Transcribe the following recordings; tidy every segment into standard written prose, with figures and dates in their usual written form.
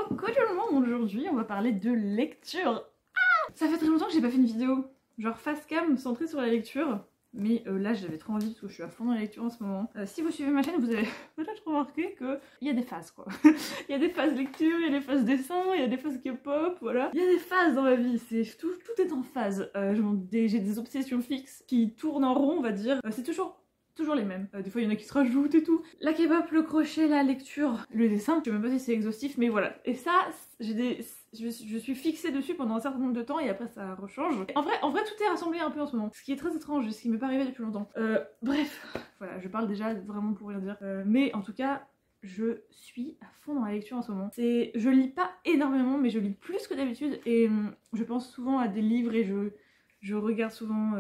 Coucou tout le monde, aujourd'hui on va parler de lecture. Ça fait très longtemps que j'ai pas fait une vidéo, genre face cam centrée sur la lecture. Mais là j'avais trop envie parce que je suis à fond dans la lecture en ce moment. Si vous suivez ma chaîne, vous avez peut-être remarqué qu'il y a des phases quoi. Il y a des phases lecture, il y a des phases dessin, il y a des phases K-pop, voilà. Il y a des phases dans ma vie, tout est en phase. J'ai des obsessions fixes qui tournent en rond on va dire. C'est toujours les mêmes. Des fois il y en a qui se rajoutent et tout. La K-pop, le crochet, la lecture, le dessin, je sais même pas si c'est exhaustif mais voilà. Et ça, je suis fixée dessus pendant un certain nombre de temps et après ça rechange. En vrai tout est rassemblé un peu en ce moment. Ce qui est très étrange, ce qui m'est pas arrivé depuis longtemps. Bref, voilà, je parle déjà vraiment pour rien dire. Mais en tout cas, je suis à fond dans la lecture en ce moment. Je lis pas énormément mais je lis plus que d'habitude et je pense souvent à des livres et je regarde souvent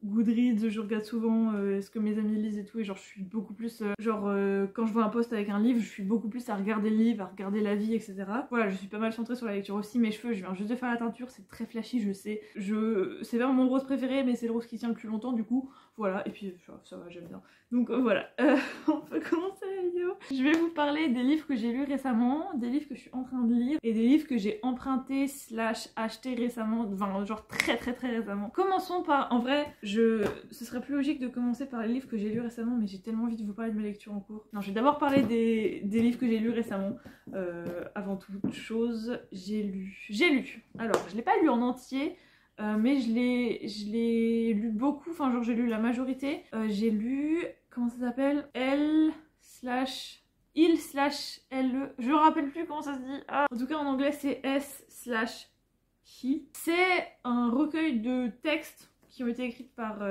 Goodreads, je regarde souvent ce que mes amis lisent et tout et genre je suis beaucoup plus quand je vois un post avec un livre je suis beaucoup plus à regarder le livre, à regarder l'avis etc. Voilà, je suis pas mal centrée sur la lecture aussi. Mes cheveux, je viens juste de faire la teinture, c'est très flashy je sais, c'est vraiment mon rose préféré mais c'est le rose qui tient le plus longtemps du coup voilà. Et puis ça va, j'aime bien, donc voilà. On peut commencer la vidéo. Je vais vous parler des livres que j'ai lus récemment, des livres que je suis en train de lire et des livres que j'ai empruntés / achetés récemment, enfin genre très récemment. Commençons par, en vrai ce serait plus logique de commencer par les livres que j'ai lus récemment mais j'ai tellement envie de vous parler de mes lectures en cours. Non, je vais d'abord parler des livres que j'ai lus récemment. Avant toute chose, j'ai lu. Alors, je l'ai pas lu en entier, mais je l'ai lu beaucoup, enfin genre j'ai lu la majorité. J'ai lu, comment ça s'appelle, Il / LE, je me rappelle plus comment ça se dit. En tout cas en anglais c'est S/He. C'est un recueil de textes qui ont été écrites par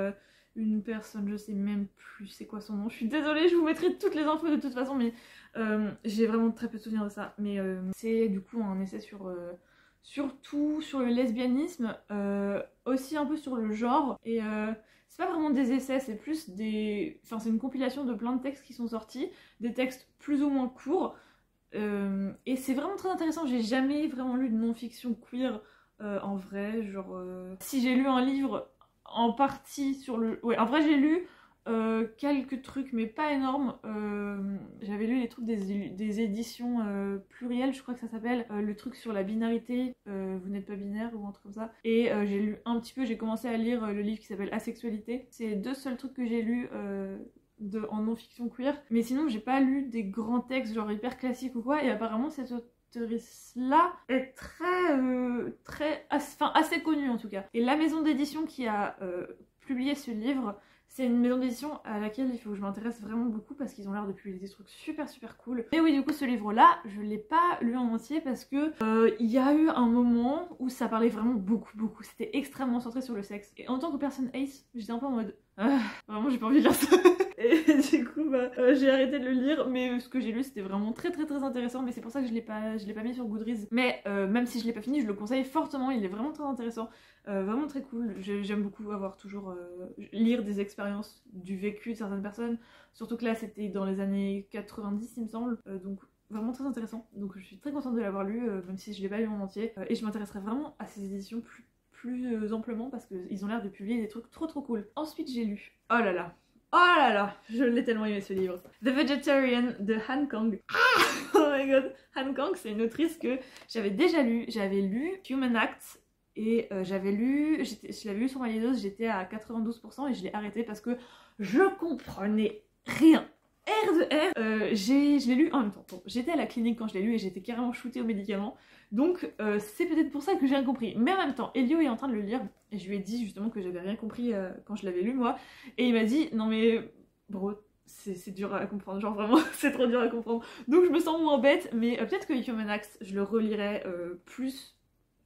une personne, je sais même plus c'est quoi son nom, je suis désolée, je vous mettrai toutes les infos de toute façon mais j'ai vraiment très peu de souvenirs de ça. Mais c'est du coup un essai surtout sur le lesbianisme, aussi un peu sur le genre et c'est pas vraiment des essais, c'est plus c'est une compilation de plein de textes qui sont sortis, des textes plus ou moins courts et c'est vraiment très intéressant. J'ai jamais vraiment lu de non-fiction queer en vrai, genre si j'ai lu un livre en partie sur le... Ouais, en vrai j'ai lu quelques trucs mais pas énormes. J'avais lu les trucs des éditions plurielles, je crois que ça s'appelle, le truc sur la binarité, vous n'êtes pas binaire ou un truc comme ça. Et j'ai lu un petit peu, j'ai commencé à lire le livre qui s'appelle Asexualité. C'est les deux seuls trucs que j'ai lus en non-fiction queer. Mais sinon j'ai pas lu des grands textes genre hyper classiques ou quoi, et apparemment cette autrice-là est assez connue en tout cas. Et la maison d'édition qui a publié ce livre, c'est une maison d'édition à laquelle il faut que je m'intéresse vraiment beaucoup parce qu'ils ont l'air de publier des trucs super cool. Et oui, du coup ce livre-là, je l'ai pas lu en entier parce que il y a eu un moment où ça parlait vraiment beaucoup. C'était extrêmement centré sur le sexe. Et en tant que personne ace, j'étais un peu en mode vraiment j'ai pas envie de lire ça. Et du coup j'ai arrêté de le lire, mais ce que j'ai lu c'était vraiment très intéressant, mais c'est pour ça que je l'ai pas mis sur Goodreads. Mais même si je l'ai pas fini, je le conseille fortement, il est vraiment très intéressant, vraiment très cool. J'aime beaucoup avoir toujours lire des expériences du vécu de certaines personnes, surtout que là c'était dans les années 90 il me semble, donc vraiment très intéressant. Donc je suis très contente de l'avoir lu, même si je l'ai pas lu en entier, et je m'intéresserai vraiment à ces éditions plus amplement parce qu'ils ont l'air de publier des trucs trop cool. Ensuite j'ai lu, oh là là, je l'ai tellement aimé ce livre, The Vegetarian de Han Kang. Oh my god, Han Kang c'est une autrice que j'avais déjà lu. J'avais lu Human Acts et je l'avais lu sur ma liseuse, j'étais à 92% et je l'ai arrêté parce que je comprenais rien. R de R, je l'ai lu en même temps. Bon, j'étais à la clinique quand je l'ai lu et j'étais carrément shootée aux médicaments. Donc c'est peut-être pour ça que j'ai rien compris. Mais en même temps, Elio est en train de le lire et je lui ai dit justement que j'avais rien compris quand je l'avais lu moi. Et il m'a dit non mais bro, c'est dur à comprendre, genre vraiment c'est trop dur à comprendre. Donc je me sens moins bête, mais peut-être que Human Acts je le relirai plus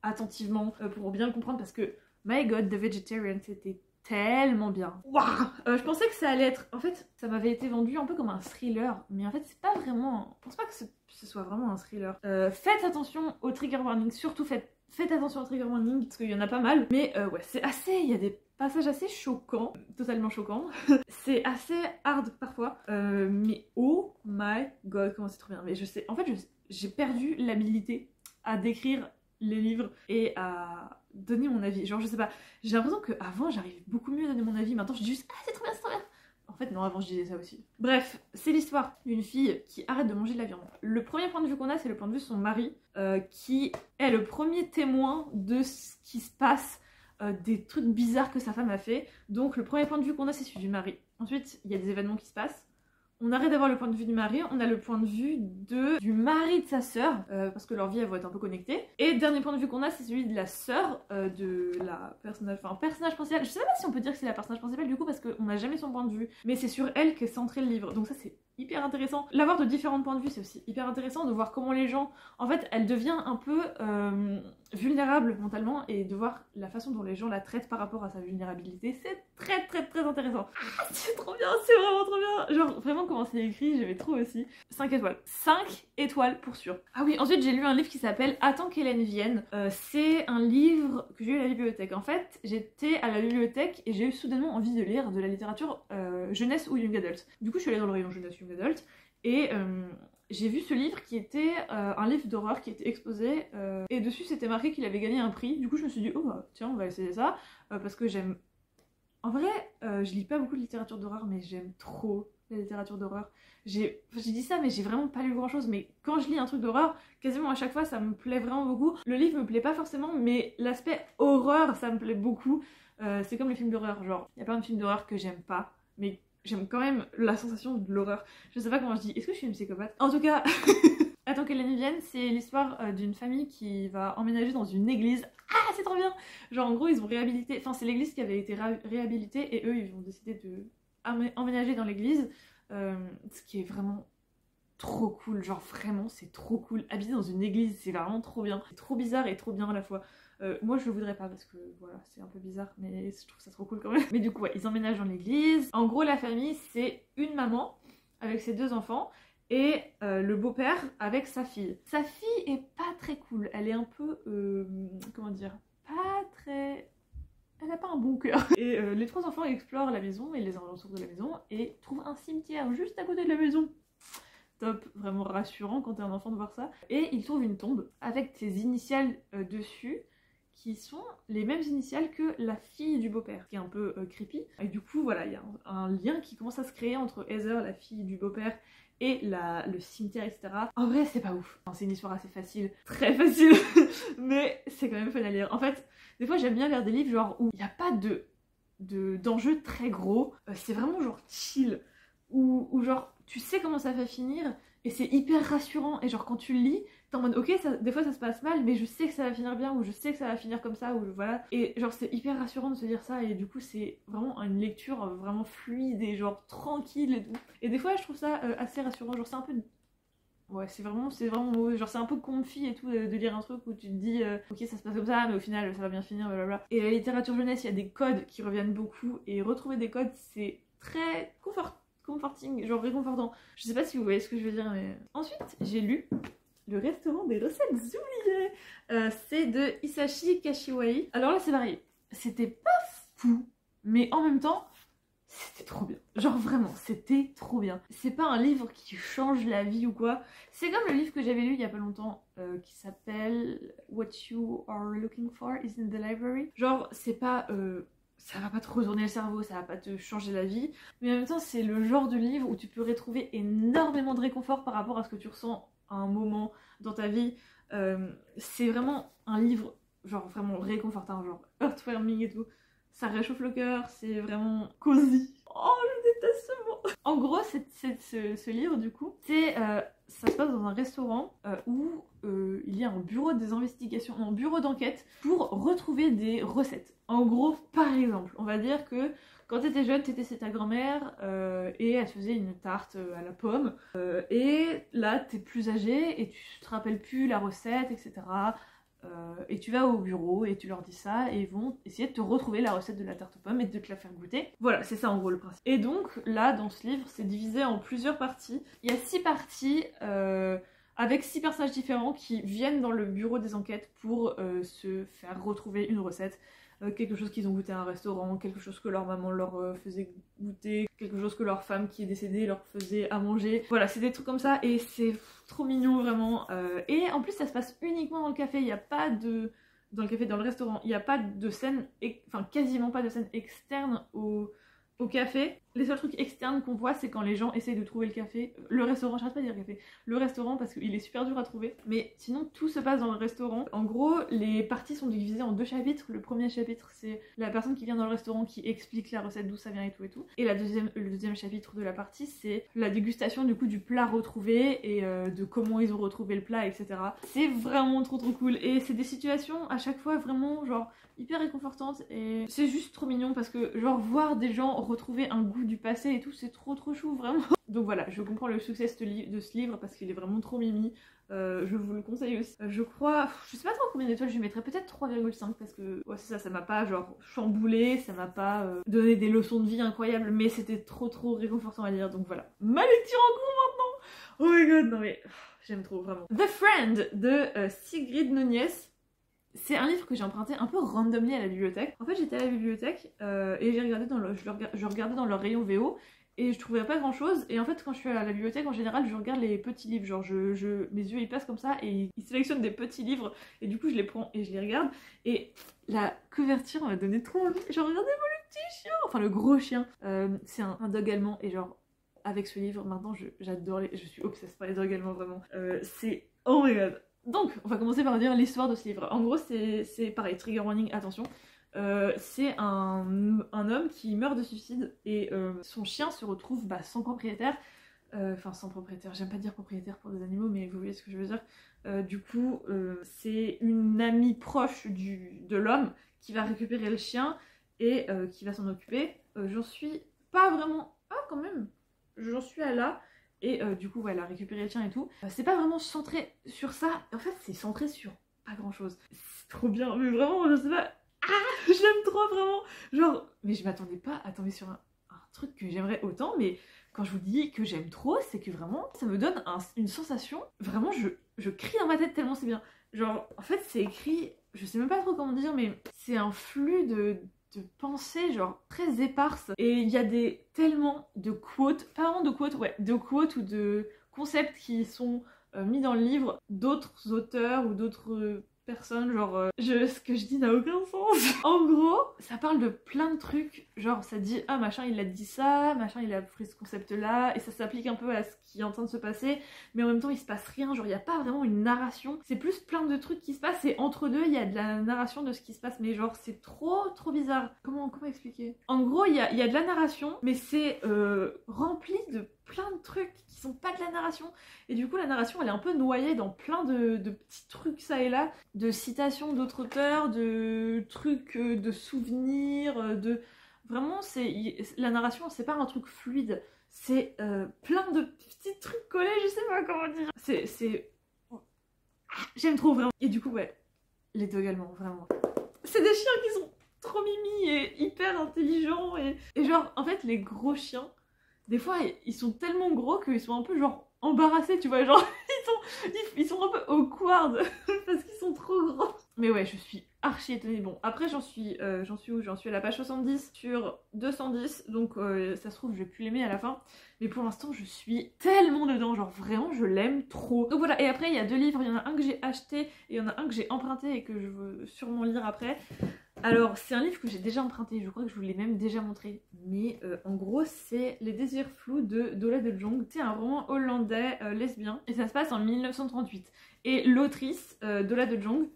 attentivement pour bien le comprendre parce que my god, The Vegetarian c'était tellement bien. Waouh, je pensais que ça allait être... En fait, ça m'avait été vendu un peu comme un thriller, mais en fait, c'est pas vraiment... Je pense pas que ce soit vraiment un thriller. Faites attention aux trigger warnings, surtout faites attention aux trigger warnings, parce qu'il y en a pas mal. Mais ouais, c'est assez... Il y a des passages assez choquants, totalement choquants. C'est assez hard parfois, mais oh my god, comment c'est trop bien. Mais je sais... En fait, j'ai perdu l'habilité à décrire les livres et à donner mon avis. Genre je sais pas, j'ai l'impression qu'avant j'arrivais beaucoup mieux à donner mon avis, maintenant je dis juste ah c'est trop bien, c'est trop bien. En En fait non, avant je disais ça aussi. Bref, c'est l'histoire d'une fille qui arrête de manger de la viande. Le premier point de vue qu'on a, c'est le point de vue de son mari, qui est le premier témoin de ce qui se passe, des trucs bizarres que sa femme a fait. Donc le premier point de vue qu'on a, c'est celui du mari. Ensuite, il y a des événements qui se passent. On arrête d'avoir le point de vue du mari, on a le point de vue du mari de sa sœur, parce que leur vie elles vont être un peu connectées. Et le dernier point de vue qu'on a, c'est celui de la sœur de la personnage, enfin personnage principal. Je sais pas si on peut dire que c'est la personnage principale du coup, parce qu'on n'a jamais son point de vue, mais c'est sur elle qu'est centré le livre. Donc ça c'est hyper intéressant. L'avoir de différents points de vue, c'est aussi hyper intéressant de voir comment les gens, en fait, elle devient un peu vulnérable mentalement, et de voir la façon dont les gens la traitent par rapport à sa vulnérabilité, c'est très intéressant. Ah, c'est trop bien, c'est vraiment trop bien. Genre vraiment comment c'est écrit, j'aimais trop aussi. 5 étoiles. 5 étoiles pour sûr. Ah oui, ensuite j'ai lu un livre qui s'appelle Attends qu'Hélène vienne. C'est un livre que j'ai eu à la bibliothèque. En fait, j'étais à la bibliothèque et j'ai eu soudainement envie de lire de la littérature jeunesse ou young adult. Du coup, je suis allée dans le rayon jeunesse young adult et j'ai vu ce livre qui était un livre d'horreur qui était exposé et dessus c'était marqué qu'il avait gagné un prix. Du coup, je me suis dit, oh bah tiens, on va essayer ça parce que j'aime. En vrai, je lis pas beaucoup de littérature d'horreur, mais j'aime trop la littérature d'horreur. J'ai dit ça, mais j'ai vraiment pas lu grand chose. Mais quand je lis un truc d'horreur, quasiment à chaque fois, ça me plaît vraiment beaucoup. Le livre me plaît pas forcément, mais l'aspect horreur, ça me plaît beaucoup. C'est comme les films d'horreur, genre, il y a plein de films d'horreur que j'aime pas, mais j'aime quand même la sensation de l'horreur. Je sais pas comment je dis, est-ce que je suis une psychopathe? En tout cas, Attends qu'Hélène vienne, c'est l'histoire d'une famille qui va emménager dans une église. Ah, c'est trop bien! Genre en gros, ils ont réhabilité, enfin c'est l'église qui avait été réhabilitée et eux, ils ont décidé de emménager dans l'église, ce qui est vraiment trop cool. Genre vraiment, c'est trop cool. Habiter dans une église, c'est vraiment trop bien. C'est trop bizarre et trop bien à la fois. Moi je le voudrais pas parce que voilà, c'est un peu bizarre, mais je trouve ça trop cool quand même. Mais du coup, ouais, ils emménagent dans l'église. En gros, la famille, c'est une maman avec ses 2 enfants et le beau-père avec sa fille. Sa fille est pas très cool, elle est un peu, comment dire, pas très... Elle n'a pas un bon cœur. Et les 3 enfants explorent la maison et les alentours de la maison et trouvent un cimetière juste à côté de la maison. Top, vraiment rassurant quand t'es un enfant de voir ça. Et ils trouvent une tombe avec ses initiales dessus, qui sont les mêmes initiales que la fille du beau-père, qui est un peu creepy. Et du coup, voilà, il y a un lien qui commence à se créer entre Heather, la fille du beau-père, et le cimetière, etc. En vrai, c'est pas ouf. Enfin, c'est une histoire assez facile, très facile, mais c'est quand même fun à lire. En fait, des fois, j'aime bien lire des livres genre où il n'y a pas d'enjeux très gros. C'est vraiment genre chill, ou genre tu sais comment ça va finir et c'est hyper rassurant. Et genre quand tu le lis, t'es en mode ok, des fois ça se passe mal, mais je sais que ça va finir bien, ou je sais que ça va finir comme ça, ou voilà. Et genre c'est hyper rassurant de se dire ça, et du coup c'est vraiment une lecture vraiment fluide et genre tranquille et tout. Et des fois je trouve ça assez rassurant, genre c'est un peu... Ouais, c'est vraiment mauvais. Genre c'est un peu comfy et tout de lire un truc où tu te dis ok, ça se passe comme ça, mais au final ça va bien finir, blablabla. Et la littérature jeunesse, il y a des codes qui reviennent beaucoup, et retrouver des codes c'est très comforting, genre réconfortant. Je sais pas si vous voyez ce que je veux dire, mais... Ensuite, j'ai lu Le restaurant des recettes oubliées. C'est de Hisashi Kashiwai. Alors là, c'est varié. C'était pas fou, mais en même temps, c'était trop bien. Genre vraiment, c'était trop bien. C'est pas un livre qui change la vie ou quoi. C'est comme le livre que j'avais lu il y a pas longtemps, qui s'appelle What You Are Looking For Is in the Library. Genre, c'est pas... ça va pas te retourner le cerveau, ça va pas te changer la vie, mais en même temps c'est le genre de livre où tu peux retrouver énormément de réconfort par rapport à ce que tu ressens à un moment dans ta vie. C'est vraiment un livre genre vraiment réconfortant, genre heartwarming et tout. Ça réchauffe le cœur, c'est vraiment cosy. Oh, je déteste ce mot. En gros, ce livre du coup, ça se passe dans un restaurant où il y a un bureau des investigations, un bureau d'enquête pour retrouver des recettes. En gros, par exemple, on va dire que quand t'étais jeune, t'étais chez ta grand-mère et elle faisait une tarte à la pomme. Et là, t'es plus âgé et tu te rappelles plus la recette, etc. Et tu vas au bureau et tu leur dis ça et ils vont essayer de te retrouver la recette de la tarte aux pommes et de te la faire goûter. Voilà, c'est ça en gros le principe. Et donc là, dans ce livre, c'est divisé en plusieurs parties. Il y a 6 parties avec 6 personnages différents qui viennent dans le bureau des enquêtes pour se faire retrouver une recette. Quelque chose qu'ils ont goûté à un restaurant, quelque chose que leur maman leur faisait goûter, quelque chose que leur femme qui est décédée leur faisait à manger. Voilà, c'est des trucs comme ça et c'est trop mignon vraiment. Et en plus ça se passe uniquement dans le café, il n'y a pas de... Dans le café, dans le restaurant, il n'y a pas de scène, enfin quasiment pas de scène externe au café. Les seuls trucs externes qu'on voit, c'est quand les gens essayent de trouver le café. Le restaurant, j'arrête pas de dire café. Le restaurant, parce qu'il est super dur à trouver. Mais sinon, tout se passe dans le restaurant. En gros, les parties sont divisées en 2 chapitres. Le premier chapitre, c'est la personne qui vient dans le restaurant qui explique la recette, d'où ça vient et tout et tout. Et le deuxième chapitre de la partie, c'est la dégustation du coup du plat retrouvé et de comment ils ont retrouvé le plat, etc. C'est vraiment trop cool. Et c'est des situations à chaque fois vraiment genre hyper réconfortantes. Et c'est juste trop mignon parce que genre voir des gens retrouver un goût du passé et tout, c'est trop chou vraiment. Donc voilà, je comprends le succès de ce livre parce qu'il est vraiment trop mimi. Je vous le conseille aussi. Je crois, je sais pas trop combien d'étoiles je lui mettrais, peut-être 3,5 parce que ouais c'est ça m'a pas genre chamboulé, ça m'a pas donné des leçons de vie incroyables, mais c'était trop réconfortant à lire, donc voilà. Ma lecture en cours maintenant. Oh my god, non mais j'aime trop vraiment. The Friend de Sigrid Nunez. C'est un livre que j'ai emprunté un peu randomly à la bibliothèque. En fait j'étais à la bibliothèque et j'ai regardé je regardais dans leur rayon VO et je trouvais pas grand chose. Et en fait quand je suis à la bibliothèque en général je regarde les petits livres, genre mes yeux ils passent comme ça et ils sélectionnent des petits livres et du coup je les prends et je les regarde. Et la couverture m'a donné trop envie. Genre regardez-moi le petit chien, enfin le gros chien. C'est un dog allemand et genre avec ce livre maintenant j'adore je suis obsesse par les dogs allemands vraiment. C'est oh my god. Donc, on va commencer par dire l'histoire de ce livre. En gros, c'est pareil, trigger warning, attention. C'est un homme qui meurt de suicide et son chien se retrouve sans propriétaire. Enfin, sans propriétaire, j'aime pas dire propriétaire pour des animaux, mais vous voyez ce que je veux dire. Du coup, c'est une amie proche de l'homme qui va récupérer le chien et qui va s'en occuper. J'en suis pas vraiment... Ah, quand même. J'en suis à là. Et du coup, elle a récupéré le chien et tout. C'est pas vraiment centré sur ça. En fait, c'est centré sur pas grand chose. C'est trop bien. Mais vraiment, je sais pas. Ah, j'aime trop vraiment. Genre, mais je m'attendais pas à tomber sur un truc que j'aimerais autant. Mais quand je vous dis que j'aime trop, c'est que vraiment, ça me donne une sensation. Vraiment, je crie dans ma tête tellement c'est bien. Genre, en fait, c'est écrit. Je sais même pas trop comment dire, mais c'est un flux de pensées genre très éparses et il y a tellement de quotes, pas vraiment de quotes, ouais, de quotes ou de concepts qui sont mis dans le livre d'autres auteurs ou d'autres personnes, genre ce que je dis n'a aucun sens. En gros, ça parle de plein de trucs, genre ça dit ah machin il a dit ça, machin il a pris ce concept là, et ça s'applique un peu à ce qui est en train de se passer, mais en même temps il se passe rien, genre il n'y a pas vraiment une narration, c'est plus plein de trucs qui se passent et entre deux il y a de la narration de ce qui se passe, mais genre c'est trop bizarre. Comment expliquer? En gros il y a de la narration, mais c'est rempli de plein de trucs qui sont pas de la narration, et du coup la narration elle est un peu noyée dans plein de petits trucs ça et là, de citations d'autres auteurs, de trucs, de souvenirs, de... Vraiment la narration c'est pas un truc fluide, c'est plein de petits trucs collés, je sais pas comment dire. C'est... J'aime trop vraiment. Et du coup ouais, les dogs allemands vraiment. C'est des chiens qui sont trop mimi et hyper intelligents et genre en fait les gros chiens, des fois ils sont tellement gros qu'ils sont un peu genre embarrassés, tu vois, genre ils sont un peu awkward parce qu'ils sont trop grands. Mais ouais, je suis archi étonnée. Bon, après j'en suis où? J'en suis à la page 70 sur 210, donc ça se trouve je vais plus l'aimer à la fin. Mais pour l'instant je suis tellement dedans, genre vraiment je l'aime trop. Donc voilà, et après il y a 2 livres, il y en a un que j'ai acheté et il y en a un que j'ai emprunté et que je veux sûrement lire après. Alors c'est un livre que j'ai déjà emprunté, je crois que je vous l'ai même déjà montré, mais en gros c'est Les désirs flous de Dola de Jong. C'est un roman hollandais lesbien et ça se passe en 1938. Et l'autrice Dola de Jong,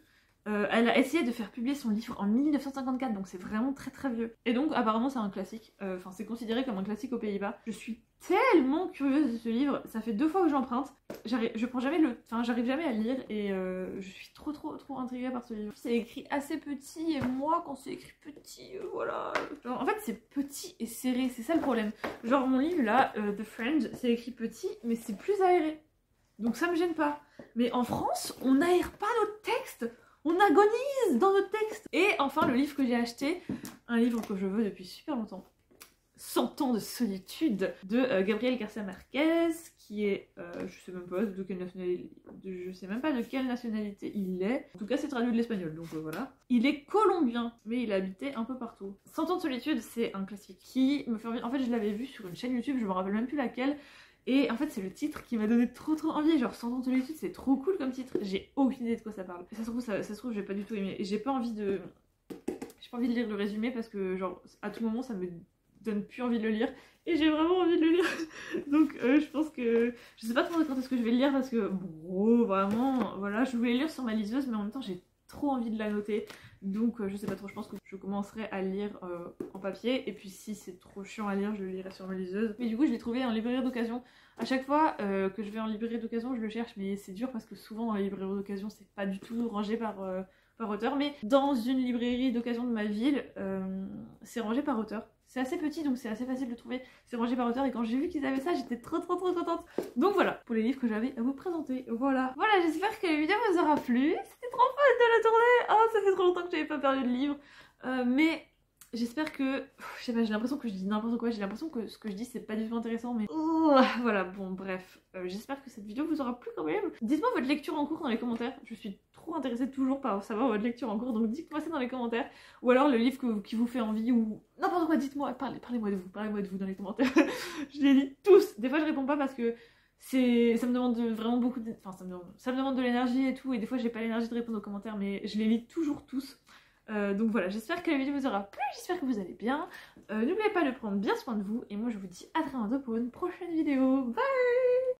elle a essayé de faire publier son livre en 1954, donc c'est vraiment très vieux. Et donc apparemment c'est un classique, enfin c'est considéré comme un classique aux Pays-Bas. Je suis tellement curieuse de ce livre, ça fait 2 fois que j'emprunte, je prends jamais j'arrive jamais à le lire et je suis trop intriguée par ce livre. C'est écrit assez petit et moi quand c'est écrit petit, voilà. Genre, en fait c'est petit et serré, c'est ça le problème. Genre mon livre là, The Friend, c'est écrit petit mais c'est plus aéré. Donc ça me gêne pas. Mais en France, on n'aère pas notre texte. On agonise dans notre texte. Et enfin, le livre que j'ai acheté, un livre que je veux depuis super longtemps, 100 ans de solitude de Gabriel Garcia Marquez, qui est, je sais même pas de quelle nationalité, je sais même pas de quelle nationalité il est. En tout cas, c'est traduit de l'espagnol, donc voilà. Il est colombien, mais il a habité un peu partout. 100 ans de solitude, c'est un classique qui me fait envie. En fait, je l'avais vu sur une chaîne YouTube, je me rappelle même plus laquelle. Et en fait c'est le titre qui m'a donné trop envie, genre 100 ans de solitude c'est trop cool comme titre, j'ai aucune idée de quoi ça parle. Ça se trouve j'ai pas du tout aimé, et j'ai pas envie de lire le résumé parce que genre à tout moment ça me donne plus envie de le lire. Et j'ai vraiment envie de le lire. Donc je pense que... Je sais pas trop quand est-ce que je vais le lire parce que, bon, vraiment, voilà, je voulais lire sur ma liseuse, mais en même temps j'ai trop envie de la noter. Donc je sais pas trop, je pense que je commencerai à lire en papier. Et puis si c'est trop chiant à lire, je le lirai sur ma liseuse. Mais du coup je l'ai trouvé en librairie d'occasion. À chaque fois que je vais en librairie d'occasion, je le cherche, mais c'est dur parce que souvent dans les librairies d'occasion, c'est pas du tout rangé par auteur. Mais dans une librairie d'occasion de ma ville, c'est rangé par auteur. C'est assez petit, donc c'est assez facile de trouver. C'est rangé par auteur, et quand j'ai vu qu'ils avaient ça, j'étais trop contente. Donc voilà, pour les livres que j'avais à vous présenter. Voilà, j'espère que la vidéo vous aura plu. C'était trop fun de la tourner. Oh, ça fait trop longtemps que j'avais pas perdu de livre. Mais j'espère que... Je sais pas, j'ai l'impression que je dis n'importe quoi. J'ai l'impression que ce que je dis, c'est pas du tout intéressant, mais... voilà, bon, bref. J'espère que cette vidéo vous aura plu quand même. Dites-moi votre lecture en cours dans les commentaires. Je suis trop intéressée toujours par savoir votre lecture en cours, donc dites-moi ça dans les commentaires. Ou alors le livre qui vous fait envie, ou n'importe quoi, dites-moi, parlez-moi de vous dans les commentaires. Je les lis tous. Des fois je réponds pas parce que ça me demande vraiment beaucoup de... Enfin, ça me demande de l'énergie et tout, et des fois j'ai pas l'énergie de répondre aux commentaires, mais je les lis toujours tous. Donc voilà, j'espère que la vidéo vous aura plu, j'espère que vous allez bien. N'oubliez pas de prendre bien soin de vous, et moi je vous dis à très bientôt pour une prochaine vidéo. Bye!